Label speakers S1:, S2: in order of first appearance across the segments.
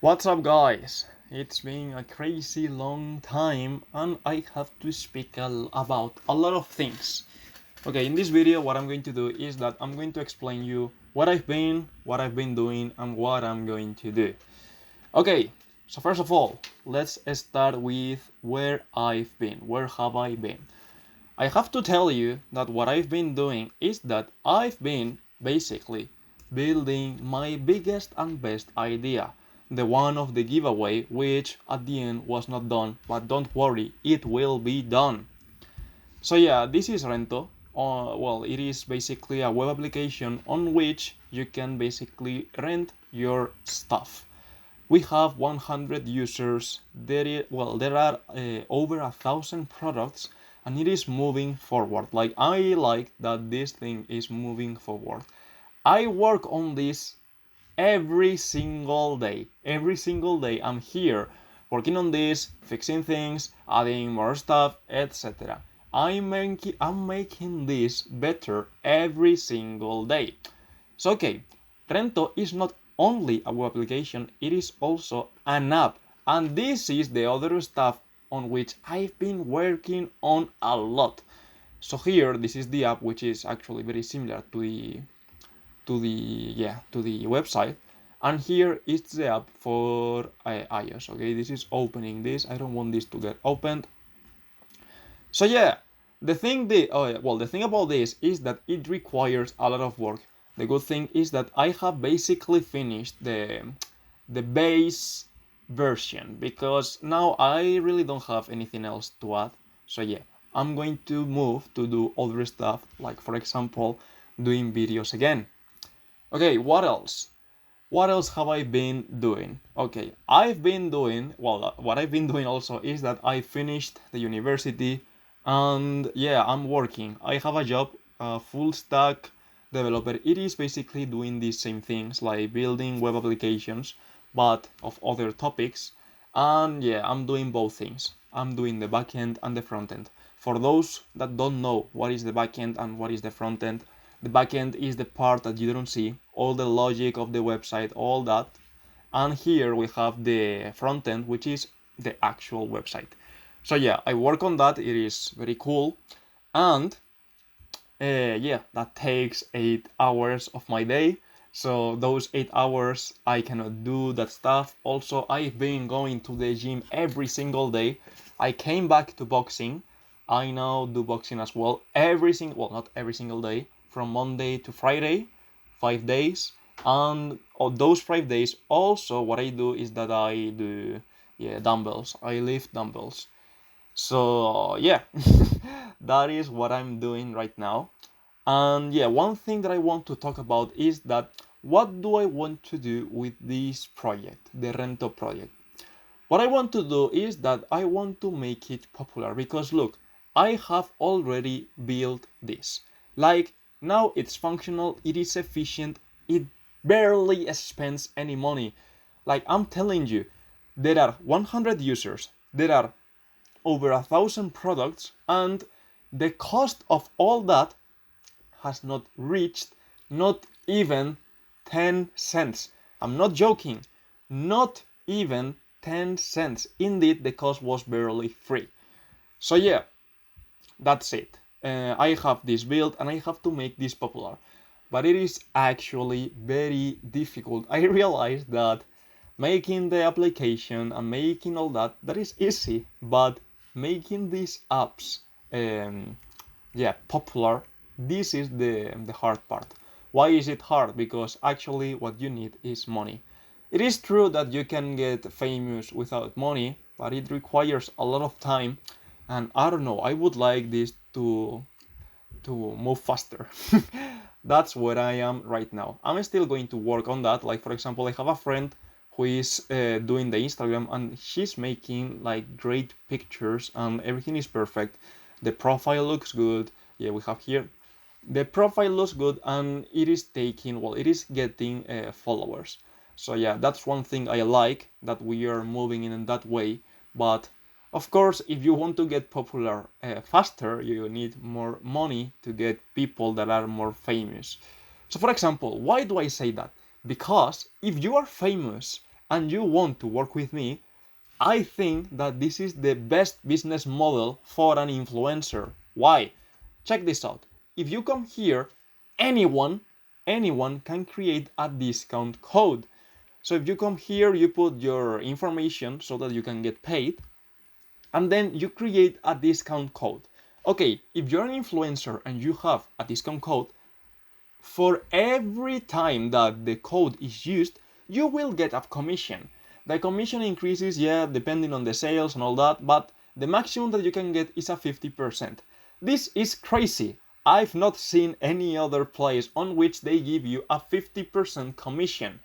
S1: What's up, guys? It's been a crazy long time and I have to speak about a lot of things. Okay, in this video, what I'm going to do is that I'm going to explain you what I've been doing, and what I'm going to do. Okay, so first of all, let's start with where I've been. Where have I been? I have to tell you that what I've been doing is that I've been basically building my biggest and best idea, the one of the giveaway, which at the end was not done, but don't worry, it will be done. So yeah, this is Rento. Well, it is basically a web application on which you can basically rent your stuff. We have 100 users. There are over 1,000 products, and it is moving forward. Like, I like that this thing is moving forward. I work on this every single day. Every single day I'm here working on this, fixing things, adding more stuff, etc. I'm making this better every single day. So okay, Rento is not only a web application, it is also an app. And this is the other stuff on which I've been working on a lot. So here, this is the app, which is actually very similar to the website. And here is the app for iOS. Okay, this is opening this. I don't want this to get opened. So yeah, the thing about this is that it requires a lot of work. The good thing is that I have basically finished the base version, because now I really don't have anything else to add. So yeah, I'm going to move to do other stuff, like for example, doing videos again. Okay, what else? What else have I been doing? Okay, what I've been doing also is that I finished the university, and yeah, I'm working. I have a job, full stack developer. It is basically doing these same things, like building web applications, but of other topics. And yeah, I'm doing both things. I'm doing the backend and the frontend. For those that don't know what is the backend and what is the frontend, the backend is the part that you don't see, all the logic of the website, all that. And here we have the frontend, which is the actual website. So yeah, I work on that. It is very cool. And yeah, that takes 8 hours of my day. So those 8 hours, I cannot do that stuff. Also, I've been going to the gym every single day. I came back to boxing. I now do boxing as well not every single day, from Monday to Friday, 5 days. And on those 5 days, also what I do is that I do dumbbells. I lift dumbbells. So yeah, that is what I'm doing right now. And yeah, one thing that I want to talk about is that what do I want to do with this project, the Rento project? What I want to do is that I want to make it popular, because look, I have already built this. Like, now it's functional, it is efficient, it barely spends any money. Like, I'm telling you, there are 100 users, there are over 1,000 products, and the cost of all that has not reached not even 10 cents. I'm not joking, not even 10 cents. Indeed, the cost was barely free. So yeah, that's it. I have this build and I have to make this popular. But it is actually very difficult. I realized that making the application and making all that, that is easy. But making these apps popular, this is the hard part. Why is it hard? Because actually what you need is money. It is true that you can get famous without money, but it requires a lot of time, and I don't know, I would like this to move faster. That's where I am right now. I'm still going to work on that. Like, for example, I have a friend who is doing the Instagram, and she's making like great pictures and everything is perfect. The profile looks good. Yeah, we have here. The profile looks good, and it is getting followers. So yeah, that's one thing I like, that we are moving in that way. But of course, if you want to get popular faster, you need more money to get people that are more famous. So for example, why do I say that? Because if you are famous and you want to work with me, I think that this is the best business model for an influencer. Why? Check this out. If you come here, anyone can create a discount code. So if you come here, you put your information so that you can get paid, and then you create a discount code. Okay, if you're an influencer and you have a discount code, for every time that the code is used, you will get a commission. The commission increases, yeah, depending on the sales and all that, but the maximum that you can get is a 50%. This is crazy. I've not seen any other place on which they give you a 50% commission.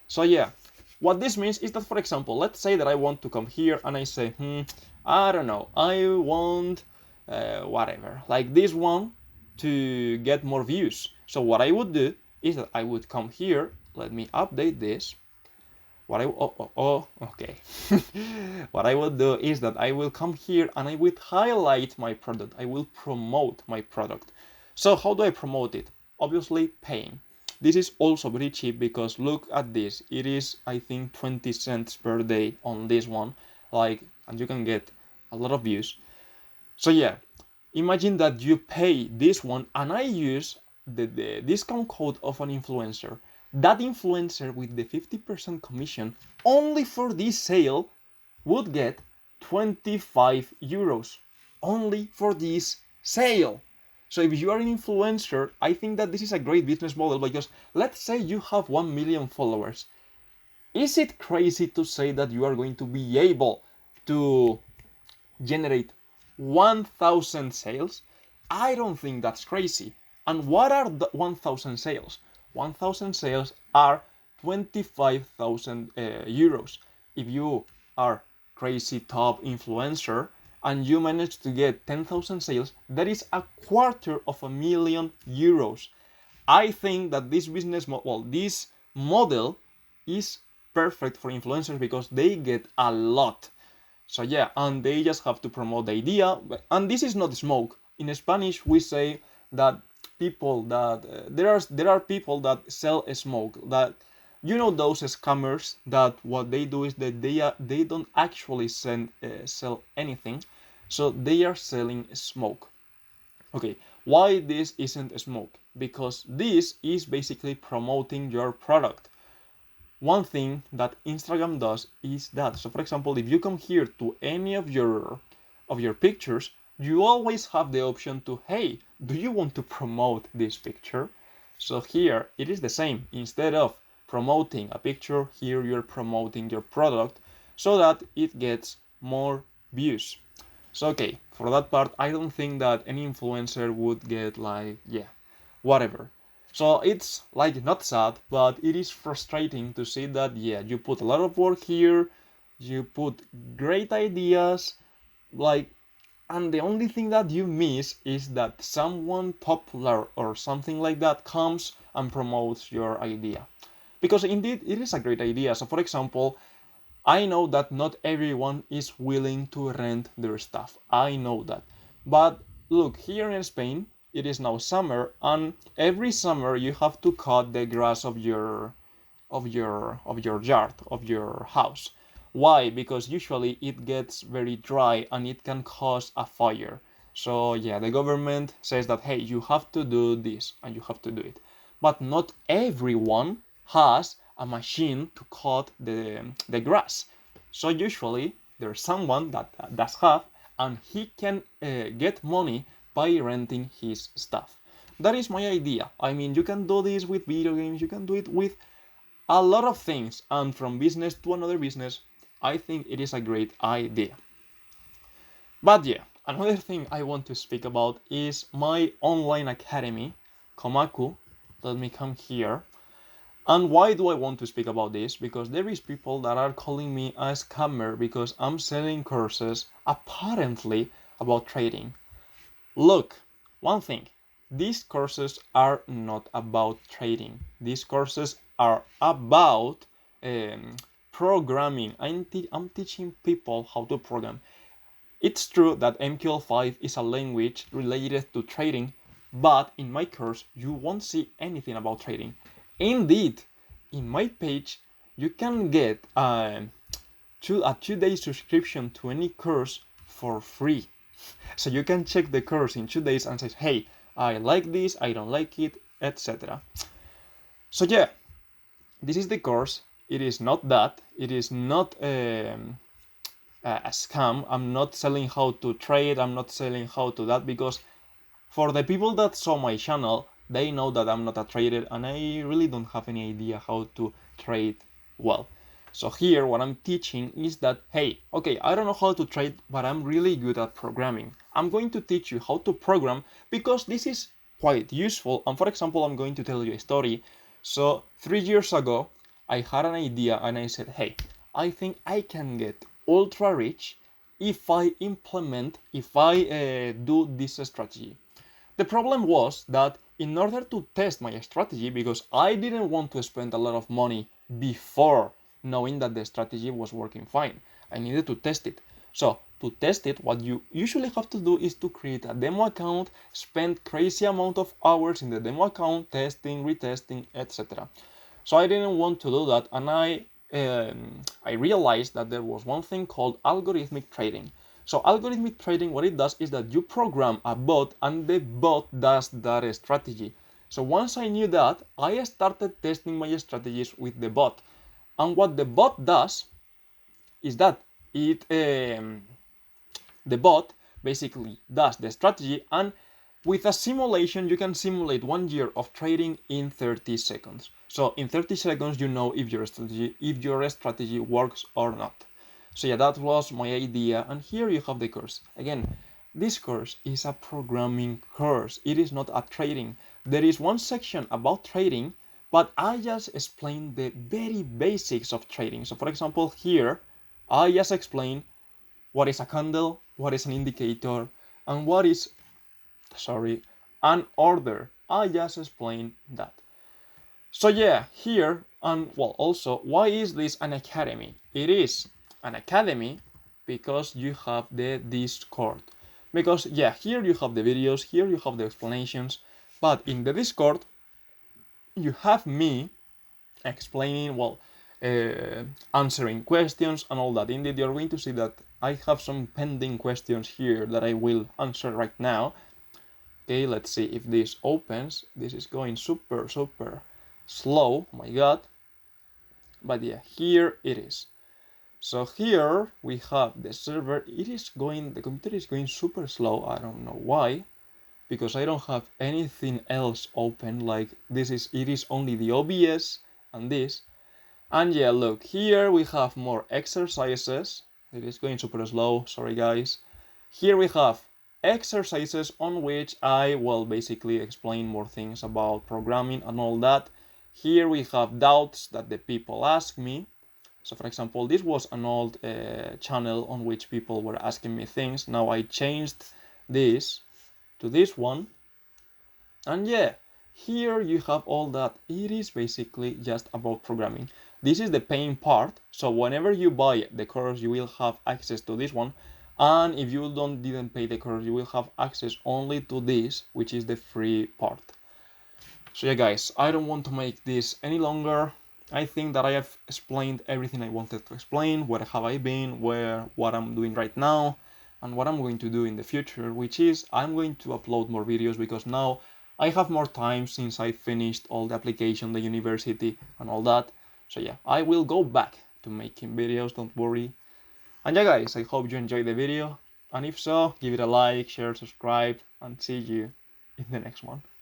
S1: So yeah, what this means is that, for example, let's say that I want to come here and I say, I don't know, I want whatever, like this one to get more views. So what I would do is that I would come here, let me update this. Okay. What I will do is that I will come here and I will highlight my product. I will promote my product. So how do I promote it? Obviously paying. This is also very cheap because look at this. It is, I think, 20 cents per day on this one. And you can get a lot of views. So yeah, imagine that you pay this one and I use the discount code of an influencer. That influencer with the 50% commission only for this sale would get 25 euros only for this sale. So if you are an influencer, I think that this is a great business model because let's say you have 1 million followers. Is it crazy to say that you are going to be able to generate 1,000 sales? I don't think that's crazy. And what are the 1,000 sales? 1,000 sales are 25,000 euros. If you are crazy top influencer and you manage to get 10,000 sales, that is 250,000 euros. I think that this this model is perfect for influencers because they get a lot. So yeah, and they just have to promote the idea. And this is not smoke. In Spanish, we say that there are people that sell smoke. That those scammers that what they do is that they don't actually sell anything, so they are selling smoke. Okay, why this isn't smoke? Because this is basically promoting your product. One thing that Instagram does is that, so for example, if you come here to any of your pictures, you always have the option to, hey, do you want to promote this picture? So here it is the same. Instead of promoting a picture, here you're promoting your product so that it gets more views. So okay, for that part, I don't think that any influencer would get whatever. So it's not sad, but it is frustrating to see that, you put a lot of work here, you put great ideas, and the only thing that you miss is that someone popular or something like that comes and promotes your idea. Because indeed, it is a great idea. So for example, I know that not everyone is willing to rent their stuff. I know that. But look, here in Spain, it is now summer, and every summer you have to cut the grass of your yard, of your house. Why? Because usually it gets very dry and it can cause a fire. So yeah, the government says that, hey, you have to do this and you have to do it. But not everyone has a machine to cut the grass. So usually there's someone that does have, and he can get money by renting his stuff. That is my idea. I mean, you can do this with video games, you can do it with a lot of things, and from business to another business, I think it is a great idea. But yeah, another thing I want to speak about is my online academy, Komaku. Let me come here. And why do I want to speak about this? Because there is people that are calling me a scammer because I'm selling courses apparently about trading. Look, one thing, these courses are not about trading. These courses are about programming. I'm teaching people how to program. It's true that MQL5 is a language related to trading, but in my course, you won't see anything about trading. Indeed, in my page, you can get a 2-day subscription to any course for free. So you can check the course in 2 days and say, hey, I like this, I don't like it, etc. So yeah, this is the course. It is not that. It is not a scam. I'm not selling how to trade. I'm not selling how to that, because for the people that saw my channel, they know that I'm not a trader and I really don't have any idea how to trade well. So here what I'm teaching is that, hey, okay, I don't know how to trade, but I'm really good at programming. I'm going to teach you how to program because this is quite useful. And for example, I'm going to tell you a story. So 3 years ago, I had an idea and I said, hey, I think I can get ultra rich if I do this strategy. The problem was that in order to test my strategy, because I didn't want to spend a lot of money before knowing that the strategy was working fine, I needed to test it. So to test it, what you usually have to do is to create a demo account, spend crazy amount of hours in the demo account, testing, retesting, etc. So I didn't want to do that, and I realized that there was one thing called algorithmic trading. So algorithmic trading, what it does is that you program a bot and the bot does that strategy. So once I knew that, I started testing my strategies with the bot. And what the bot does is that the bot basically does the strategy, and with a simulation, you can simulate 1 year of trading in 30 seconds. So in 30 seconds, you know if your strategy works or not. So yeah, that was my idea, and here you have the course. Again, this course is a programming course. It is not a trading. There is one section about trading, but I just explained the very basics of trading. So for example, here, I just explained what is a candle, what is an indicator, and what is, an order. I just explained that. So yeah, here, and well, also, why is this an academy? It is an academy because you have the Discord. Because yeah, here you have the videos, here you have the explanations, but in the Discord, you have me explaining, well, answering questions and all that. Indeed, you're going to see that I have some pending questions here that I will answer right now. Okay, let's see if this opens. This is going super slow, oh my god. But yeah, here it is. So here we have the server. The computer is going super slow. I don't know why, because I don't have anything else open. Like it is only the OBS and this. And yeah, look, here we have more exercises. It is going super slow, sorry guys. Here we have exercises on which I will basically explain more things about programming and all that. Here we have doubts that the people ask me. So for example, this was an old channel on which people were asking me things. Now I changed this to this one. And yeah, here you have all that. It is basically just about programming. This is the paying part. So whenever you buy the course, you will have access to this one. And if you didn't pay the course, you will have access only to this, which is the free part. So yeah, guys, I don't want to make this any longer. I think that I have explained everything I wanted to explain. Where have I been, what I'm doing right now, and what I'm going to do in the future, which is I'm going to upload more videos because now I have more time since I finished all the application, the university, and all that. So yeah, I will go back to making videos, don't worry. And yeah, guys, I hope you enjoyed the video. And if so, give it a like, share, subscribe, and see you in the next one.